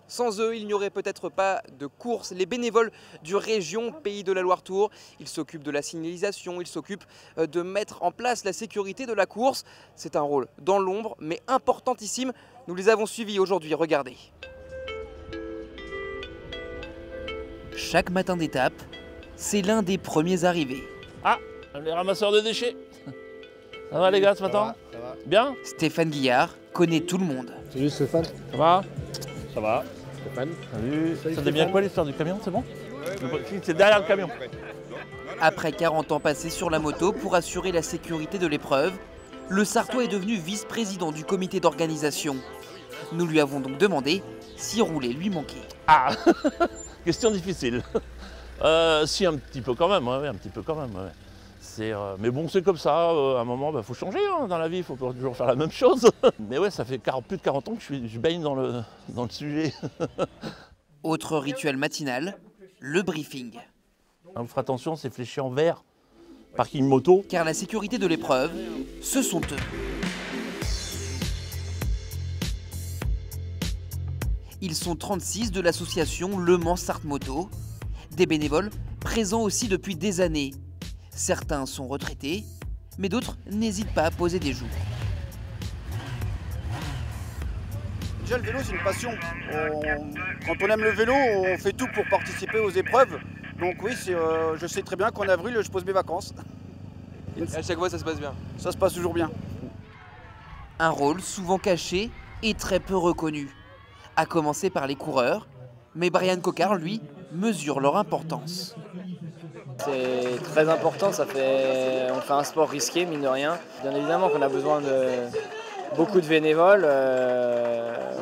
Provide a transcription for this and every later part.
Sans eux, il n'y aurait peut-être pas de course. Les bénévoles du région Pays de la Loire-Tours, ils s'occupent de la signalisation, ils s'occupent de mettre en place la sécurité de la course. C'est un rôle dans l'ombre, mais importantissime. Nous les avons suivis aujourd'hui, regardez. Chaque matin d'étape, c'est l'un des premiers arrivés. Ah, les ramasseurs de déchets. Ça va les gars ce matin? Ça va. Bien? Stéphane Guillard connaît tout le monde. Salut Stéphane. Ça va? Ça va. Stéphane. Salut. Salut Ça devient quoi l'histoire du camion, c'est bon? C'est derrière le camion. Après 40 ans passés sur la moto pour assurer la sécurité de l'épreuve, le Sartois est devenu vice-président du comité d'organisation. Nous lui avons donc demandé si rouler lui manquait. Ah. Question difficile. Si, un petit peu quand même, ouais, un petit peu quand même. Ouais. Mais bon, c'est comme ça, à un moment, faut changer hein, dans la vie, il faut pas toujours faire la même chose. Mais ouais, ça fait plus de 40 ans que je baigne dans le sujet. Autre rituel matinal, le briefing. On fera attention, c'est fléché en vert, parking moto. Car la sécurité de l'épreuve, ce sont eux. Ils sont 36 de l'association Le Mans Sarthe Moto, des bénévoles présents aussi depuis des années. Certains sont retraités, mais d'autres n'hésitent pas à poser des jours. Déjà, le vélo, c'est une passion. Quand on aime le vélo, on fait tout pour participer aux épreuves. Donc oui, je sais très bien qu'en avril, je pose mes vacances. Et à chaque fois, ça se passe bien. Ça se passe toujours bien. Un rôle souvent caché et très peu reconnu. À commencer par les coureurs, mais Brian Coquard, lui, mesure leur importance. C'est très important, on fait un sport risqué, mine de rien. Bien évidemment qu'on a besoin de beaucoup de bénévoles.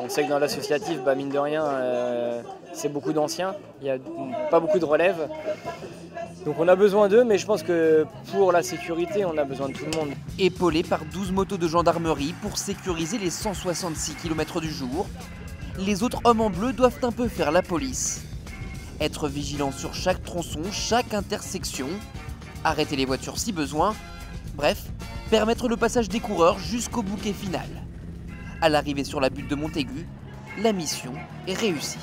On sait que dans l'associatif, mine de rien, c'est beaucoup d'anciens. Il n'y a pas beaucoup de relève. Donc on a besoin d'eux, mais je pense que pour la sécurité, on a besoin de tout le monde. Épaulés par 12 motos de gendarmerie pour sécuriser les 166 km du jour, les autres hommes en bleu doivent un peu faire la police. Être vigilants sur chaque tronçon, chaque intersection, arrêter les voitures si besoin, bref, permettre le passage des coureurs jusqu'au bouquet final. À l'arrivée sur la butte de Montaigu, la mission est réussie.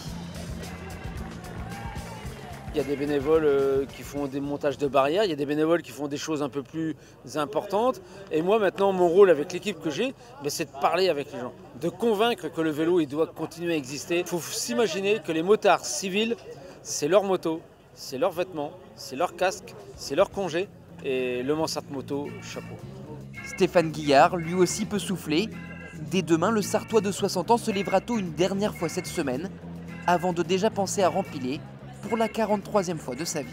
Il y a des bénévoles qui font des montages de barrières, il y a des bénévoles qui font des choses un peu plus importantes. Et moi maintenant, mon rôle avec l'équipe que j'ai, c'est de parler avec les gens, de convaincre que le vélo il doit continuer à exister. Il faut s'imaginer que les motards civils, c'est leur moto, c'est leurs vêtements, c'est leur casque, c'est leur congé. Et Le Mans Sarthe Moto, chapeau. Stéphane Guillard, lui aussi, peut souffler. Dès demain, le Sartois de 60 ans se lèvera tôt une dernière fois cette semaine, avant de déjà penser à rempiler pour la 43e fois de sa vie.